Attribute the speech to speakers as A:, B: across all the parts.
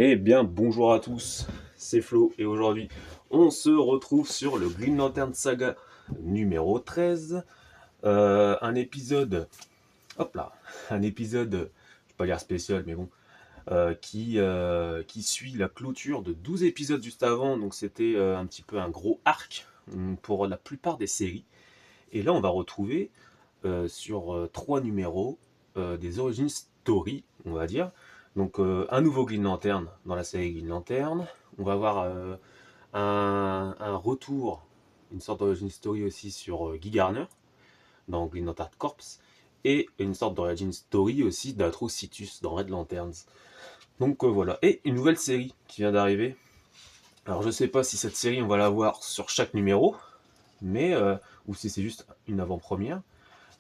A: Eh bien, bonjour à tous, c'est Flo, et aujourd'hui, on se retrouve sur le Green Lantern Saga numéro 13. Un épisode, hop là, un épisode, je vais pas dire spécial, mais bon, qui suit la clôture de 12 épisodes juste avant, donc c'était un petit peu un gros arc pour la plupart des séries. Et là, on va retrouver sur 3 numéros des origines story, on va dire. Donc un nouveau Green Lantern dans la série Green Lantern. On va avoir un retour, une sorte d'origine story aussi sur Guy Garner dans Green Lantern Corps. Et une sorte d'origine story aussi d'Atrocitus dans Red Lanterns. Donc voilà. Et une nouvelle série qui vient d'arriver. Alors je sais pas si cette série on va la voir sur chaque numéro, mais ou si c'est juste une avant-première.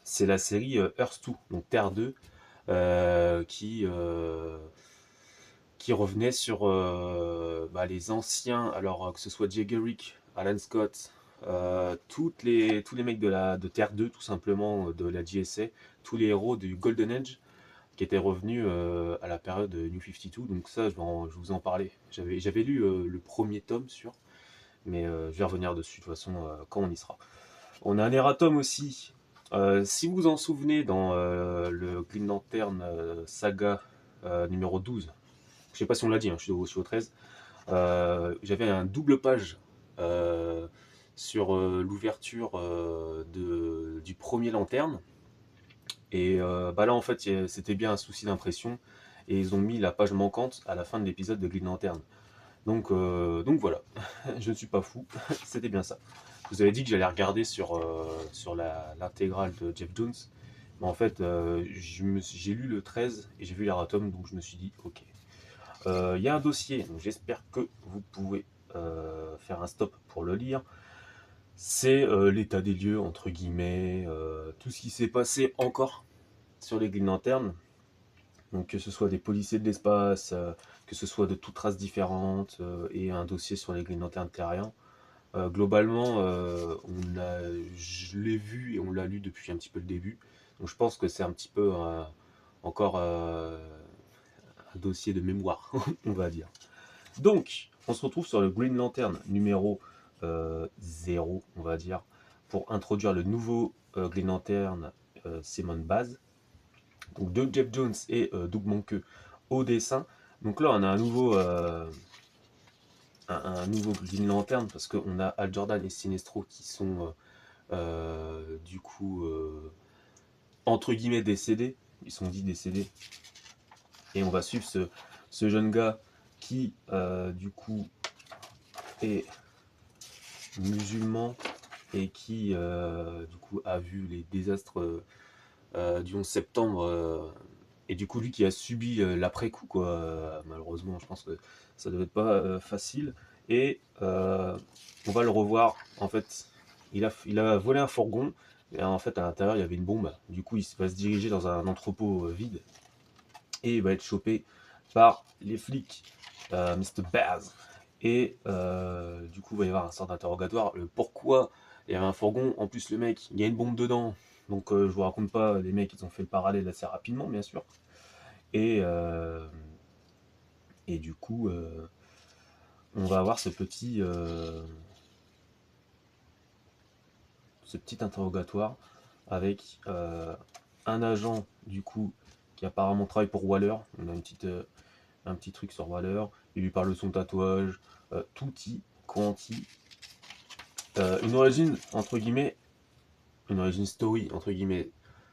A: C'est la série Earth 2, donc Terre 2, euh, qui, euh, qui revenait sur les anciens, alors que ce soit Jay Garrick, Alan Scott, tous les mecs de Terre 2, tout simplement, de la JSA, tous les héros du Golden Age, qui étaient revenus à la période de New 52. Donc ça, je vous en parlais. J'avais lu le premier tome sur, mais je vais revenir dessus de toute façon quand on y sera. On a un erratum aussi. Si vous vous en souvenez, dans le Green Lantern saga numéro 12, je sais pas si on l'a dit, hein, je suis au 13, j'avais un double page sur l'ouverture du premier lanterne. Et là, en fait, c'était bien un souci d'impression. Et ils ont mis la page manquante à la fin de l'épisode de Green Lantern. Donc voilà, je ne suis pas fou, c'était bien ça. Je vous avais dit que j'allais regarder sur l'intégrale de Jeff Jones, mais en fait, j'ai lu le 13 et j'ai vu l'erratum, donc je me suis dit, ok. Il y a un dossier, donc j'espère que vous pouvez faire un stop pour le lire. C'est l'état des lieux, entre guillemets, tout ce qui s'est passé encore sur les Green Lanterns. Donc que ce soit des policiers de l'espace, que ce soit de toutes races différentes, et un dossier sur les Green Lanterns terriens. Globalement, je l'ai vu et on l'a lu depuis un petit peu le début. Donc je pense que c'est un petit peu encore un dossier de mémoire, on va dire. Donc, on se retrouve sur le Green Lantern numéro 0, on va dire, pour introduire le nouveau Green Lantern Simon Baz. Donc de Jeff Jones et Doug Mahnke au dessin. Donc là, on a un nouveau Green Lantern parce qu'on a Al Jordan et Sinestro qui sont du coup entre guillemets décédés. Ils sont dits décédés. Et on va suivre ce jeune gars qui du coup est musulman et qui du coup a vu les désastres du 11 septembre et du coup lui qui a subi l'après-coup quoi. Malheureusement je pense que ça devait être pas facile et on va le revoir en fait. Il a volé un fourgon et en fait à l'intérieur il y avait une bombe. Du coup il va se diriger dans un entrepôt vide et il va être chopé par les flics, Mr. Baz. Et du coup, il va y avoir un sort d'interrogatoire. Le pourquoi il y avait un fourgon. En plus, le mec, il y a une bombe dedans. Donc, je vous raconte pas, les mecs, ils ont fait le parallèle assez rapidement, bien sûr. Et, euh, et du coup, on va avoir ce petit interrogatoire avec un agent, du coup, qui apparemment travaille pour Waller. On a un petit truc sur Waller. Il lui parle de son tatouage, tutti quanti. Une origine, entre guillemets, une origin story, entre guillemets,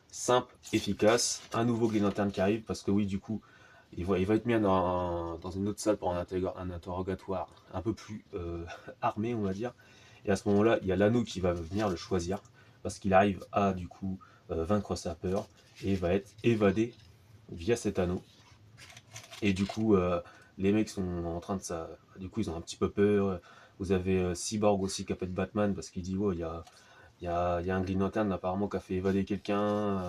A: simple, efficace. Un nouveau Green Lantern qui arrive, parce que oui, du coup, il va être mis dans une autre salle pour un interrogatoire un peu plus armé, on va dire. Et à ce moment-là, il y a l'anneau qui va venir le choisir, parce qu'il arrive à, du coup, vaincre sa peur, et va être évadé via cet anneau. Et du coup, les mecs sont en train de ça. Du coup, ils ont un petit peu peur. Vous avez Cyborg aussi qui appelle Batman parce qu'il dit: oh, il y a un Green Lantern apparemment qui a fait évader quelqu'un.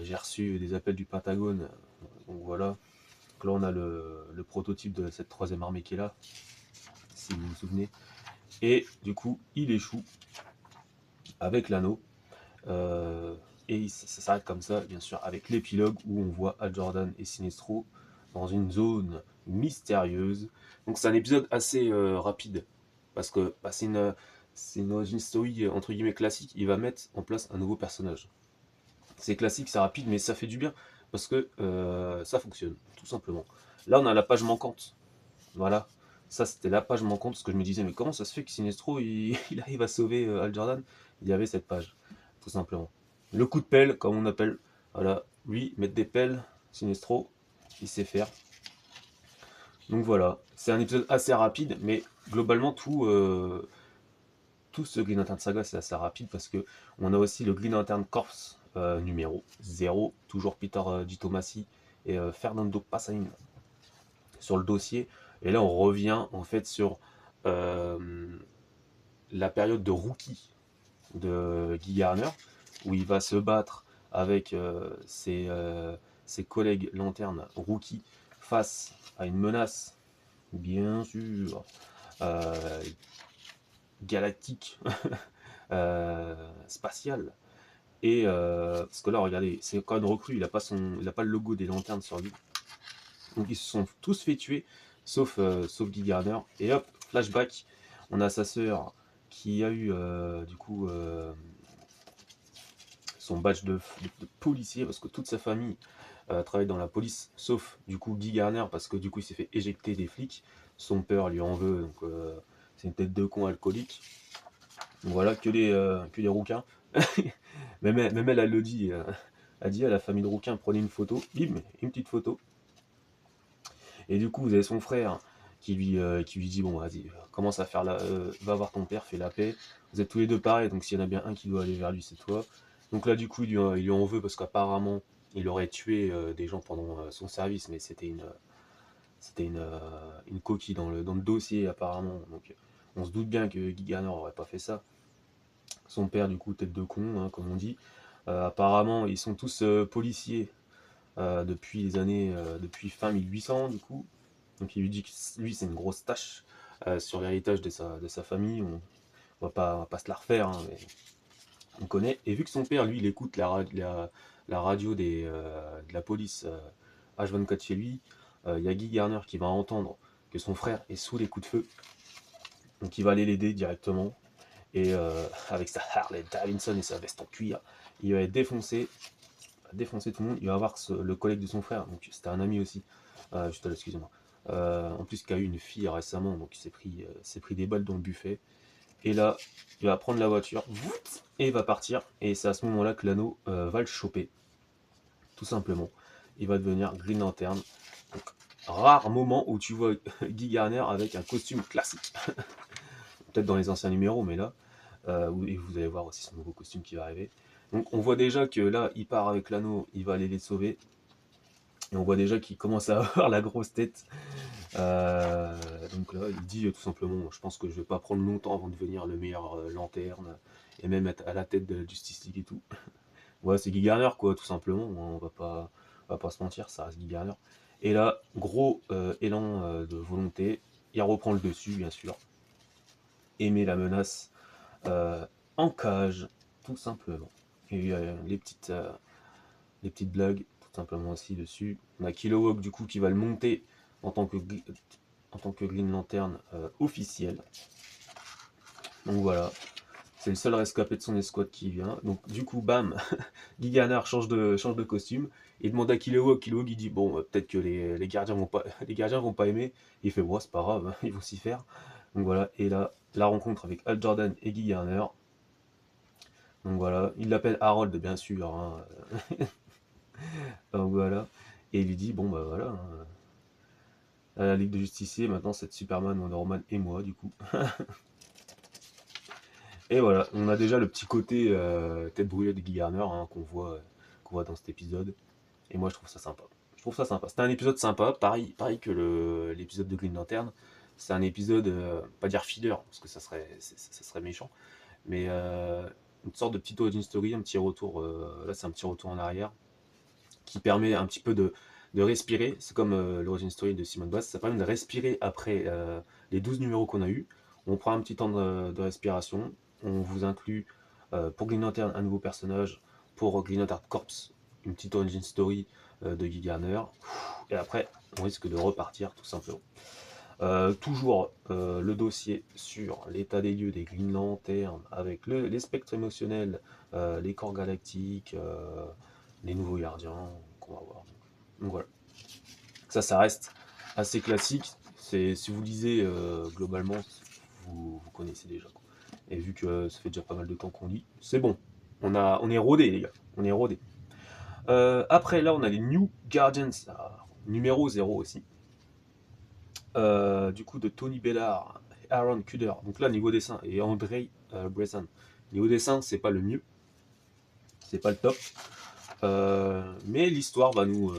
A: J'ai reçu des appels du Pentagone. Donc voilà. Donc là, on a le prototype de cette troisième armée qui est là, si vous vous souvenez. Et du coup, il échoue avec l'anneau. Euh, et ça s'arrête comme ça, bien sûr, avec l'épilogue où on voit Al Jordan et Sinestro dans une zone mystérieuse. Donc c'est un épisode assez rapide, parce que bah, c'est une origin story entre guillemets classique. Il va mettre en place un nouveau personnage. C'est classique, c'est rapide, mais ça fait du bien, parce que ça fonctionne, tout simplement. Là on a la page manquante, voilà. Ça c'était la page manquante, parce que je me disais, mais comment ça se fait que Sinestro il arrive à sauver Al Jordan? Il y avait cette page, tout simplement. Le coup de pelle, comme on appelle, voilà, lui, mettre des pelles, Sinestro, il sait faire. Donc voilà, c'est un épisode assez rapide, mais globalement tout ce Green Lantern Saga c'est assez rapide, parce que on a aussi le Green Lantern Corps numéro 0, toujours Peter Di Tomasi et Fernando Passain sur le dossier. Et là on revient en fait sur euh, la période de rookie de Guy Garner, où il va se battre avec ses collègues lanternes rookie face à une menace, bien sûr, euh, galactique, spatiale. Et parce que là, regardez, c'est quand même recru, il a pas le logo des lanternes sur lui. Donc ils se sont tous fait tuer, sauf Guy Gardner. Et hop, flashback, on a sa sœur qui a eu du coup son badge de policier, parce que toute sa famille travaille dans la police, sauf du coup Guy Garner, parce que du coup il s'est fait éjecter des flics. Son père lui en veut, donc c'est une tête de con alcoolique. Donc voilà, que les rouquins. Même elle le dit, a dit à la famille de rouquins, prenez une photo, bim, une petite photo. Et du coup, vous avez son frère qui lui dit, bon, vas-y, commence à faire va voir ton père, fais la paix. Vous êtes tous les deux pareils, donc s'il y en a bien un qui doit aller vers lui, c'est toi. Donc là, du coup, il lui en veut, parce qu'apparemment, il aurait tué des gens pendant son service, mais une coquille dans le dossier, apparemment. Donc on se doute bien que Guy Garner n'aurait pas fait ça. Son père, du coup, tête de con, hein, comme on dit. Apparemment, ils sont tous policiers depuis depuis fin 1800, du coup. Donc il lui dit que lui, c'est une grosse tâche sur l'héritage de sa famille. On va pas se la refaire, hein, mais on connaît. Et vu que son père, lui, il écoute la radio de la police H24 chez lui, il y a Guy Garner qui va entendre que son frère est sous les coups de feu. Donc il va aller l'aider directement. Et avec sa Harley Davidson et sa veste en cuir, il va défoncer tout le monde. Il va voir le collègue de son frère, donc c'était un ami aussi, juste là, excusez-moi. En plus, qui a eu une fille récemment, donc il s'est pris des balles dans le buffet. Et là, il va prendre la voiture, et il va partir. Et c'est à ce moment-là que l'anneau va le choper, tout simplement. Il va devenir Green Lantern. Donc, rare moment où tu vois Guy Garner avec un costume classique. Peut-être dans les anciens numéros, mais là, et vous allez voir aussi son nouveau costume qui va arriver. Donc on voit déjà que là, il part avec l'anneau, il va aller les sauver. Et on voit déjà qu'il commence à avoir la grosse tête. Donc là, il dit tout simplement, je pense que je vais pas prendre longtemps avant de devenir le meilleur lanterne, et même être à la tête de Justice League et tout. Ouais, c'est Guy Garner, quoi, tout simplement. On va pas se mentir, ça reste Guy Garner. Et là, gros élan de volonté, il reprend le dessus, bien sûr, et met la menace en cage, tout simplement. Et les petites blagues, tout simplement aussi dessus. On a Kilowog, du coup, qui va le monter en tant que, en tant que Green Lantern officiel. Donc voilà, c'est le seul rescapé de son escouade qui vient. Donc du coup, bam, Guy Garner change de costume. Il demande à Kilowog. Kilowog, il dit, bon, peut-être que les gardiens vont pas, les gardiens vont pas aimer. Il fait, bon, c'est pas grave, ils vont s'y faire. Donc voilà, et là, la rencontre avec Al Jordan et Guy Garner. Donc voilà, il l'appelle Harold, bien sûr, hein. Donc voilà, et il lui dit, bon bah voilà, hein, à la Ligue de Justiciers, maintenant c'est Superman, Wonder Woman et moi, du coup. Et voilà, on a déjà le petit côté tête brûlée de Guy Garner, hein, qu'on voit dans cet épisode. Et moi je trouve ça sympa. Je trouve ça sympa. C'était un épisode sympa, pareil que l'épisode de Green Lantern. C'est un épisode, pas dire filler, parce que ça serait méchant, mais une sorte de petite origin story, un petit retour, là c'est un petit retour en arrière, qui permet un petit peu de respirer. C'est comme l'origin story de Simone Bass, ça permet de respirer après les 12 numéros qu'on a eu. On prend un petit temps de respiration, on vous inclut pour Green Lantern un nouveau personnage, pour Green Lantern Corps une petite origin story de Guy Garner. Et après, on risque de repartir tout simplement. Toujours le dossier sur l'état des lieux des Green Lantern avec les spectres émotionnels, les corps galactiques, les nouveaux gardiens qu'on va voir. Donc voilà. Ça reste assez classique. Si vous lisez globalement, vous connaissez déjà. Quoi. Et vu que ça fait déjà pas mal de temps qu'on lit, c'est bon. On est rodé les gars. On est rodé. Après là, on a les New Guardians, numéro 0 aussi. Du coup de Tony Bellard, Aaron Kuder. Donc là niveau dessin et André Bressan. Niveau dessin, c'est pas le mieux, c'est pas le top. Mais l'histoire va nous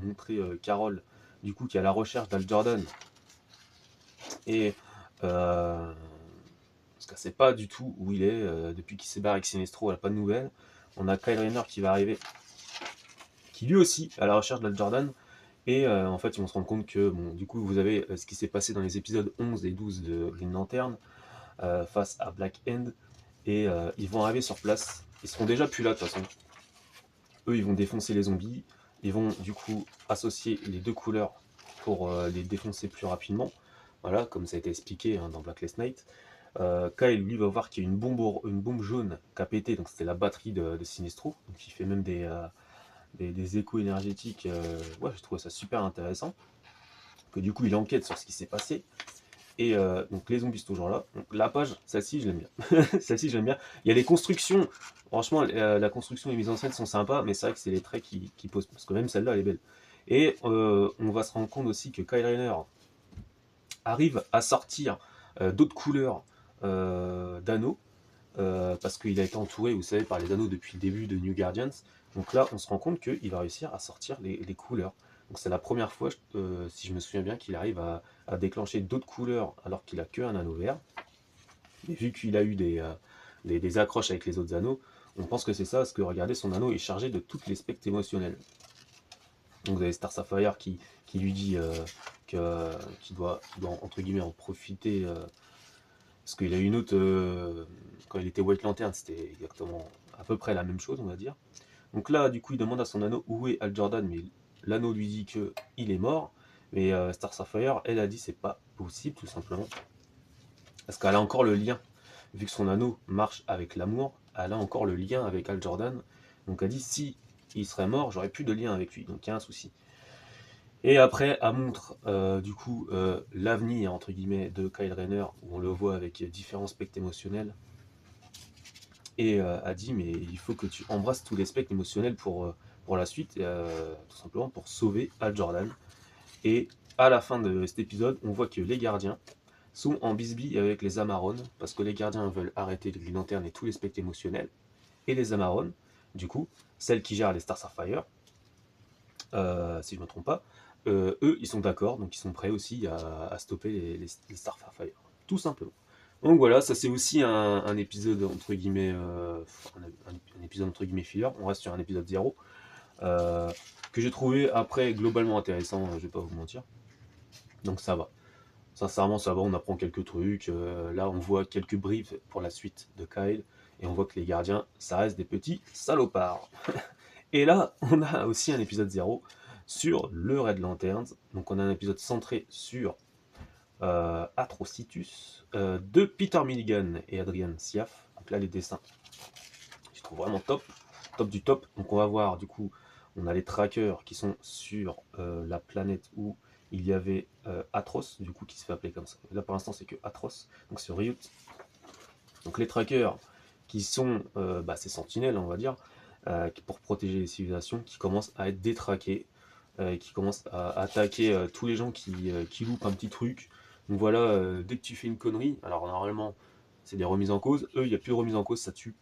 A: montrer Carol, du coup, qui est à la recherche d'Al Jordan. Et parce qu'elle sait pas du tout où il est, depuis qu'il s'est barré avec Sinestro, elle n'a pas de nouvelles. On a Kyle Rayner qui va arriver, qui lui aussi est à la recherche d'Al Jordan. Et en fait, ils vont se rendre compte que, bon, du coup, vous avez ce qui s'est passé dans les épisodes 11 et 12 de Green Lantern face à Black End. Et ils vont arriver sur place. Ils seront déjà plus là, de toute façon. Eux, ils vont défoncer les zombies. Ils vont, du coup, associer les deux couleurs pour les défoncer plus rapidement. Voilà, comme ça a été expliqué dans Blacklist Night. Kyle, lui, va voir qu'il y a une bombe jaune qui a pété. Donc, c'était la batterie de Sinestro. Donc, il fait même des échos énergétiques. Ouais, je trouve ça super intéressant. Que du coup, il enquête sur ce qui s'est passé. Et donc, les zombies, sont toujours là. Donc, la page, celle-ci, je l'aime bien. Celle-ci, j'aime bien. Il y a les constructions. Franchement, la construction et les mises en scène sont sympas, mais c'est vrai que c'est les traits qui posent. Parce que même celle-là, elle est belle. Et on va se rendre compte aussi que Kyle Rayner arrive à sortir d'autres couleurs d'anneaux. Parce qu'il a été entouré, vous savez, par les anneaux depuis le début de New Guardians. Donc là, on se rend compte qu'il va réussir à sortir les couleurs. Donc c'est la première fois, si je me souviens bien, qu'il arrive à déclencher d'autres couleurs alors qu'il a qu'un anneau vert. Mais vu qu'il a eu des accroches avec les autres anneaux, on pense que c'est ça, parce que regardez, son anneau est chargé de toutes les spectres émotionnels. Donc vous avez Star Sapphire qui lui dit qu'il doit, entre guillemets, en profiter. Parce qu'il a eu une autre, quand il était White Lantern, c'était exactement à peu près la même chose, on va dire. Donc là, du coup, il demande à son anneau où est Al Jordan, mais l'anneau lui dit qu'il est mort. Mais Star Sapphire, elle a dit c'est pas possible, tout simplement. Parce qu'elle a encore le lien. Vu que son anneau marche avec l'amour, elle a encore le lien avec Al Jordan. Donc elle dit si il serait mort, j'aurais plus de lien avec lui. Donc il y a un souci. Et après, elle montre du coup l'avenir entre guillemets de Kyle Rayner, où on le voit avec différents spectres émotionnels. Et a dit mais il faut que tu embrasses tous les spectres émotionnels pour la suite, tout simplement pour sauver Al Jordan. Et à la fin de cet épisode, on voit que les gardiens sont en bisbille avec les Amarones, parce que les gardiens veulent arrêter les Green Lantern et tous les spectres émotionnels. Et les Amarones, du coup, celles qui gèrent les Star Sapphire, si je ne me trompe pas, eux, ils sont d'accord, donc ils sont prêts aussi à stopper les Star Sapphire, tout simplement. Donc voilà, ça c'est aussi un épisode entre guillemets, un épisode entre guillemets filler. On reste sur un épisode 0 que j'ai trouvé après globalement intéressant, je vais pas vous mentir. Donc ça va. Sincèrement, ça va, on apprend quelques trucs. Là, on voit quelques briefs pour la suite de Kyle. Et on voit que les gardiens, ça reste des petits salopards. Et là, on a aussi un épisode 0 sur le Red Lanterns. Donc on a un épisode centré sur Atrocitus de Peter Milligan et Adrian Siaf. Donc là, les dessins, je trouve vraiment top. Top du top. Donc on va voir, du coup, on a les trackers qui sont sur la planète où il y avait Atros, du coup, qui se fait appeler comme ça. Là, pour l'instant, c'est que Atros, donc sur Ryut. Donc les trackers qui sont ces sentinelles, on va dire, pour protéger les civilisations, qui commencent à être détraqués, qui commencent à attaquer tous les gens qui loupent un petit truc. Donc voilà, dès que tu fais une connerie, alors normalement, c'est des remises en cause. Eux, il n'y a plus de remise en cause, ça tue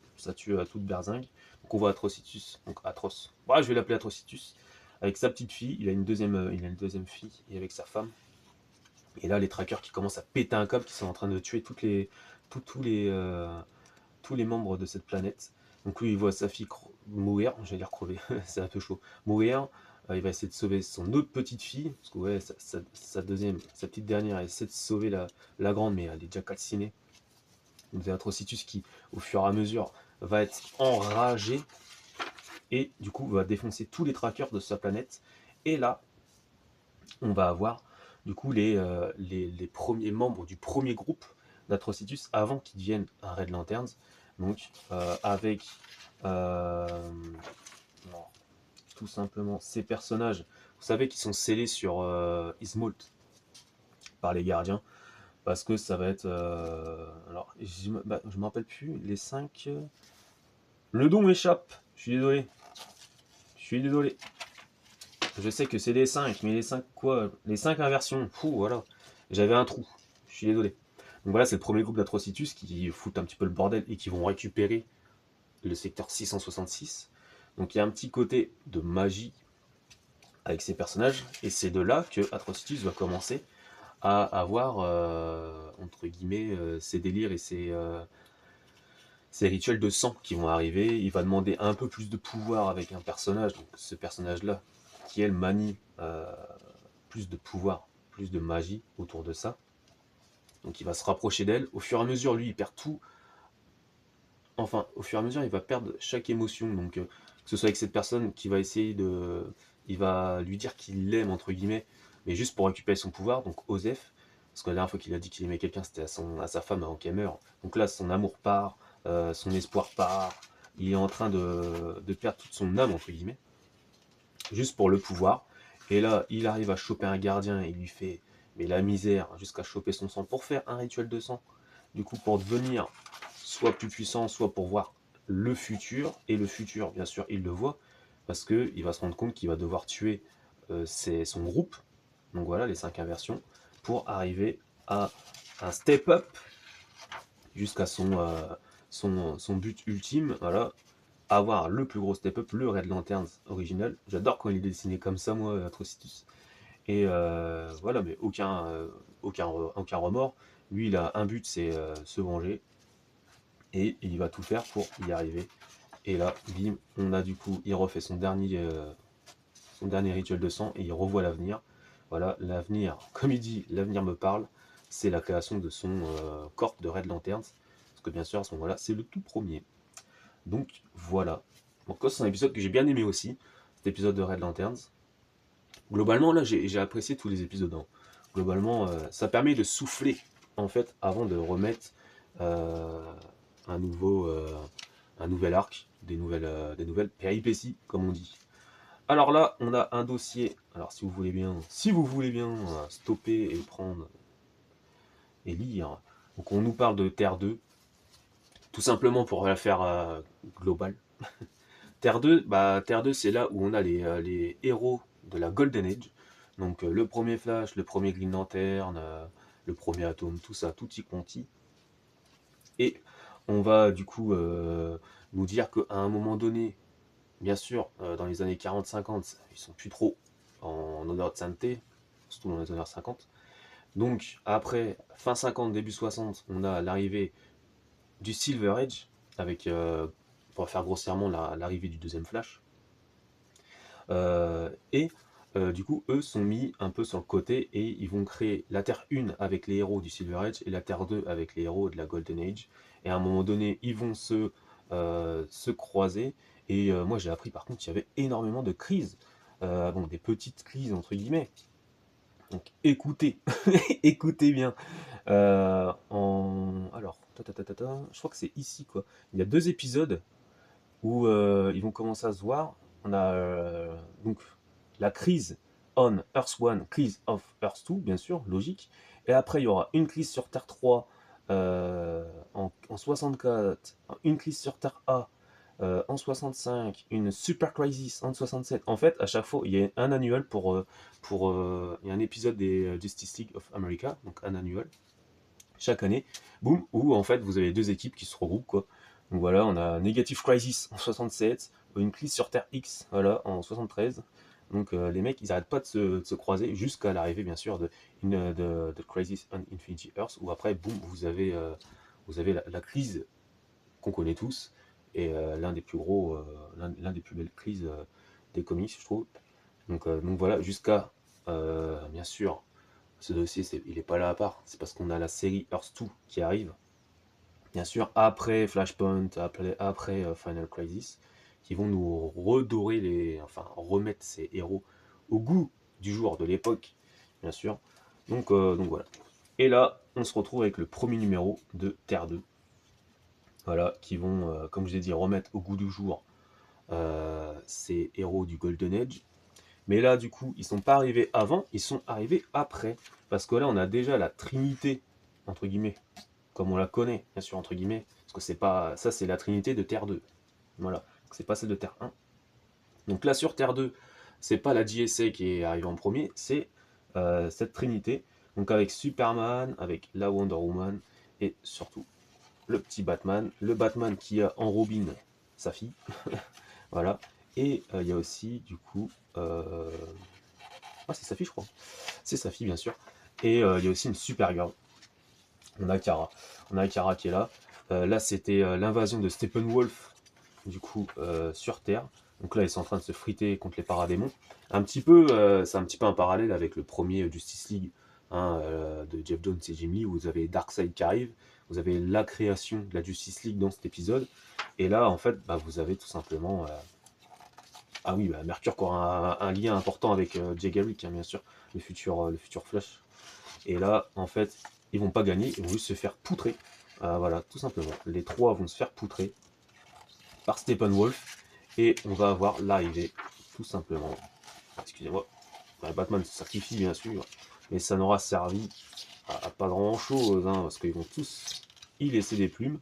A: à toute berzingue. Donc on voit Atrocitus, donc Atros. Voilà, je vais l'appeler Atrocitus. Avec sa petite fille, il a une deuxième fille, et avec sa femme. Et là, les trackers qui commencent à péter un câble, qui sont en train de tuer tous les membres de cette planète. Donc lui, il voit sa fille mourir, j'allais dire crever, c'est un peu chaud, mourir. Il va essayer de sauver son autre petite fille, parce que ouais, sa petite dernière, elle essaie de sauver la grande, mais elle est déjà calcinée. Donc c'est Atrocitus qui, au fur et à mesure, va être enragé. et du coup va défoncer tous les trackers de sa planète. Et là, on va avoir du coup les premiers membres du premier groupe d'Atrocitus avant qu'ils deviennent un Red Lanterns. Donc avec euh, tout simplement ces personnages, vous savez, qui sont scellés sur Ismolt par les gardiens, parce que ça va être... alors, je me rappelle plus, les 5... Le don m'échappe, je suis désolé. Je suis désolé. Je sais que c'est les 5, mais les 5 quoi? Les 5 inversions, fou, voilà. J'avais un trou, je suis désolé. Donc voilà, c'est le premier groupe d'Atrocitus qui foutent un petit peu le bordel et qui vont récupérer le secteur 666. Donc il y a un petit côté de magie avec ces personnages, et c'est de là que Atrocitus va commencer à avoir, entre guillemets, ses délires et ses rituels de sang qui vont arriver. Il va demander un peu plus de pouvoir avec un personnage, donc ce personnage-là, qui elle manie plus de pouvoir, plus de magie autour de ça. Donc il va se rapprocher d'elle. Au fur et à mesure, lui, il perd tout. Enfin, au fur et à mesure, il va perdre chaque émotion. Donc que ce soit avec cette personne qui va essayer de... Il va lui dire qu'il l'aime, entre guillemets, mais juste pour récupérer son pouvoir, donc Osef. Parce que la dernière fois qu'il a dit qu'il aimait quelqu'un, c'était à sa femme avant qu'elle meure. Donc là, son amour part, son espoir part. Il est en train de perdre toute son âme, entre guillemets, juste pour le pouvoir. Et là, il arrive à choper un gardien et il lui fait mais la misère jusqu'à choper son sang pour faire un rituel de sang. Du coup, pour devenir soit plus puissant, soit pour voir le futur. Et le futur, bien sûr, il le voit parce qu'il va se rendre compte qu'il va devoir tuer son groupe. Donc voilà, les 5 inversions pour arriver à un step up jusqu'à son but ultime. Voilà, avoir le plus gros step-up, le Red Lanterns original. J'adore quand il est dessiné comme ça, moi, Atrocitus. Et voilà, mais aucun remords. Lui, il a un but, c'est se venger. Et il va tout faire pour y arriver. Et là, bim, on a du coup, il refait son dernier rituel de sang et il revoit l'avenir. Voilà, l'avenir, comme il dit, l'avenir me parle. C'est la création de son corps de Red Lanterns. Parce que bien sûr, à ce moment-là, c'est le tout premier. Donc voilà. Donc c'est un épisode que j'ai bien aimé aussi, cet épisode de Red Lanterns. Globalement, là, j'ai apprécié tous les épisodes, hein. Globalement, ça permet de souffler, en fait, avant de remettre euh, un, nouveau, un nouvel arc, des nouvelles péripéties, comme on dit. Alors là, on a un dossier. Alors si vous voulez bien stopper et prendre et lire. Donc on nous parle de Terre 2, tout simplement pour la faire globale. Terre 2, c'est là où on a les héros de la Golden Age. Donc le premier Flash, le premier Green Lantern, le premier Atom, tout ça, tout y conti. Et on va du coup nous dire qu'à un moment donné, bien sûr, dans les années 40-50, ils sont plus trop en honneur de sainteté, surtout dans les années 50. Donc après, fin 50, début 60, on a l'arrivée du Silver Age, avec, pour faire grossièrement, l'arrivée du deuxième Flash. Et du coup, eux sont mis un peu sur le côté et ils vont créer la Terre 1 avec les héros du Silver Age et la Terre 2 avec les héros de la Golden Age. Et à un moment donné, ils vont se croiser. Et moi, j'ai appris par contre qu'il y avait énormément de crises. Bon, des petites crises entre guillemets. Donc écoutez, écoutez bien. Alors, je crois que c'est ici quoi. Il y a 2 épisodes où ils vont commencer à se voir. On a donc la crise on Earth 1, crise of Earth 2, bien sûr, logique. Et après, il y aura une crise sur Terre 3 en 64, une crise sur Terre A en 65, une Super Crisis en 67. En fait, à chaque fois, il y a un annuel il y a un épisode des Justice League of America, donc un annuel chaque année, boum, où en fait vous avez 2 équipes qui se regroupent quoi. Donc voilà, on a Negative Crisis en 67, une crise sur Terre X, voilà, en 73. Donc les mecs, ils arrêtent pas de se croiser jusqu'à l'arrivée bien sûr de Crisis on Infinity Earth, où après, boum, vous avez la crise qu'on connaît tous, et l'un des plus gros, l'un des plus belles crises des comics, je trouve. Donc voilà, jusqu'à, bien sûr, ce dossier, il n'est pas là à part. C'est parce qu'on a la série Earth 2 qui arrive, bien sûr, après Flashpoint, après Final Crisis, qui vont nous redorer enfin remettre ces héros au goût du jour de l'époque, bien sûr. Donc voilà. Et là, on se retrouve avec le premier numéro de Terre 2. Voilà, qui vont, comme je l'ai dit, remettre au goût du jour ces héros du Golden Age. Mais là, du coup, ils sont pas arrivés avant, ils sont arrivés après. Parce que là, on a déjà la Trinité, entre guillemets, comme on la connaît, bien sûr, entre guillemets. Parce que c'est pas. Ça, c'est la Trinité de Terre 2. Voilà. C'est pas celle de Terre 1. Donc là, sur Terre 2, c'est pas la JSA qui est arrivée en premier, c'est cette Trinité. Donc avec Superman, avec la Wonder Woman, et surtout le petit Batman. Le Batman qui a en Robin sa fille. Voilà. Et il y a aussi, du coup. Ah, c'est sa fille, je crois. C'est sa fille, bien sûr. Et il y a aussi une Supergirl. On a Kara. On a Kara qui est là. Là, c'était l'invasion de Steppenwolf, du coup, sur Terre. Donc là, ils sont en train de se friter contre les paradémons. C'est un petit peu un parallèle avec le premier Justice League hein, de Jeff Jones et Jim Lee, où vous avez Darkseid qui arrive. Vous avez la création de la Justice League dans cet épisode. Et là, en fait, bah, vous avez tout simplement... Ah oui, bah, Mercure qui aura un lien important avec Jay Garrick, hein, bien sûr, le futur Flash. Et là, en fait, ils vont pas gagner, ils vont juste se faire poutrer. Voilà, tout simplement. Les trois vont se faire poutrer par Steppenwolf. Et on va avoir l'arrivée, tout simplement. Excusez-moi. Batman se sacrifie, bien sûr. Mais ça n'aura servi à pas grand-chose, hein, parce qu'ils vont tous y laisser des plumes.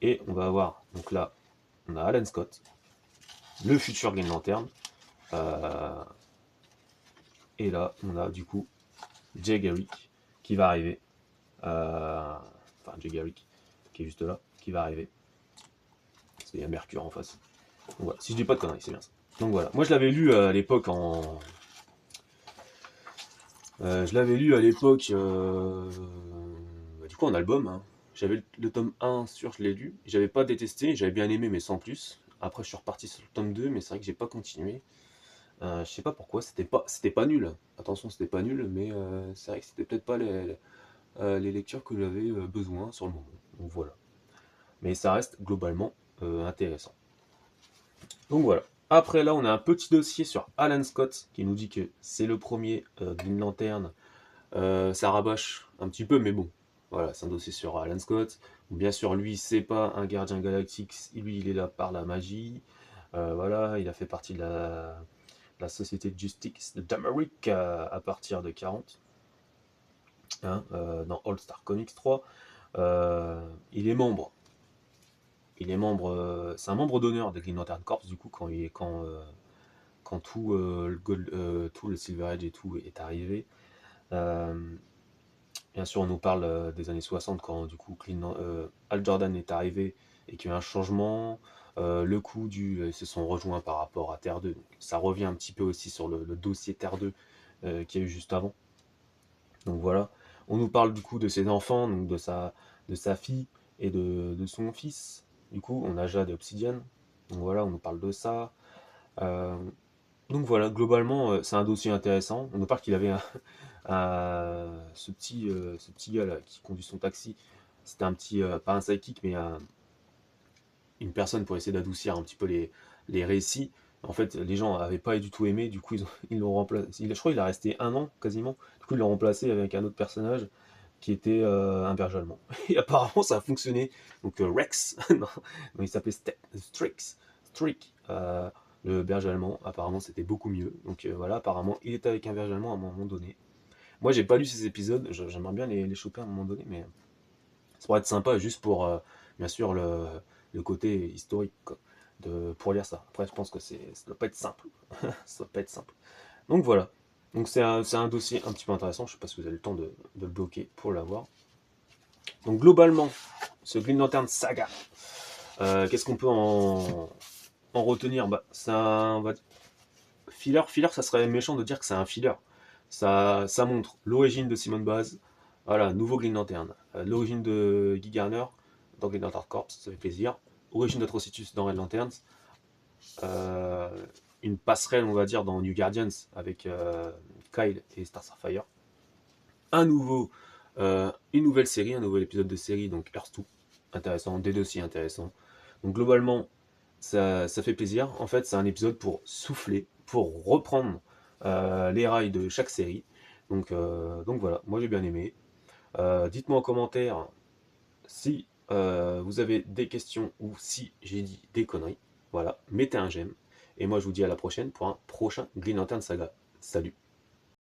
A: Et on va avoir, donc là, on a Alan Scott, le futur Green Lantern. Et là, on a du coup Jay Garrick qui va arriver. Enfin, Jay Garrick qui est juste là, qui va arriver. Parce qu'il y a Mercure en face. Donc voilà, si je dis pas de conneries, c'est bien ça. Donc voilà, moi je l'avais lu à l'époque en. Je l'avais lu à l'époque, du coup en album. Hein. J'avais le tome 1 sur, je l'ai lu. J'avais pas détesté, j'avais bien aimé, mais sans plus. Après, je suis reparti sur le tome 2, mais c'est vrai que j'ai pas continué. Je sais pas pourquoi, c'était pas nul. Attention, c'était pas nul, mais c'est vrai que c'était peut-être pas les lectures que j'avais besoin sur le moment. Donc voilà. Mais ça reste globalement intéressant. Donc voilà. Après là, on a un petit dossier sur Alan Scott qui nous dit que c'est le premier Green Lantern. Ça rabâche un petit peu, mais bon. Voilà, c'est un dossier sur Alan Scott. Bien sûr, lui, c'est pas un gardien galactique. Lui, il est là par la magie. Voilà, il a fait partie de la Société de Justice d'Amérique à partir de 40. Hein, dans All Star Comics 3. Il est membre. C'est un membre d'honneur des Green Lantern Corps du coup quand tout le Silver Age et tout est arrivé. Bien sûr, on nous parle des années 60 quand du coup Hal Jordan est arrivé et qu'il y a eu un changement. Le coup ils se sont rejoints par rapport à Terre 2. Donc, ça revient un petit peu aussi sur le dossier Terre 2 qu'il y a eu juste avant. Donc voilà. On nous parle du coup de ses enfants, donc de sa fille et de son fils. Du coup, on a Jade et Obsidian. Donc voilà, on nous parle de ça. Euh, donc voilà, globalement, c'est un dossier intéressant. On nous parle qu'il avait ce petit gars là qui conduit son taxi. C'était un petit, pas un sidekick, mais une personne pour essayer d'adoucir un petit peu les récits. En fait, les gens n'avaient pas du tout aimé, du coup, ils l'ont remplacé. Je crois qu'il a resté un an quasiment. Du coup, ils l'ont remplacé avec un autre personnage qui était un berger allemand. Et apparemment, ça a fonctionné. Donc, Rex, non, il s'appelait Strick, le berger allemand. Apparemment, c'était beaucoup mieux. Donc, voilà, apparemment, il était avec un berger allemand à un moment donné. Moi, j'ai pas lu ces épisodes. J'aimerais bien les choper à un moment donné, mais ça pourrait être sympa juste pour, bien sûr, le côté historique quoi, pour lire ça. Après, je pense que ça doit pas être simple. Ça doit pas être simple. Donc voilà. Donc c'est un dossier un petit peu intéressant. Je sais pas si vous avez le temps de le bloquer pour l'avoir. Donc globalement, ce Green Lantern Saga, qu'est-ce qu'on peut en retenir bah, ça, on va filler, ça serait méchant de dire que c'est un filler. Ça montre l'origine de Simon Baz, voilà, nouveau Green Lantern. L'origine de Guy Garner dans Green Lantern Corps, ça fait plaisir. Origine d'Atrocitus dans Red Lanterns. Euh, une passerelle, on va dire, dans New Guardians avec Kyle et Star Sapphire. Une nouvelle série, un nouvel épisode de série, donc Earth 2. Intéressant, des dossiers intéressants. Donc globalement, ça fait plaisir. En fait, c'est un épisode pour souffler, pour reprendre les rails de chaque série. Donc voilà, moi j'ai bien aimé. Dites-moi en commentaire si vous avez des questions ou si j'ai dit des conneries. Voilà, mettez un j'aime. Et moi je vous dis à la prochaine pour un prochain Green Lantern Saga. Salut!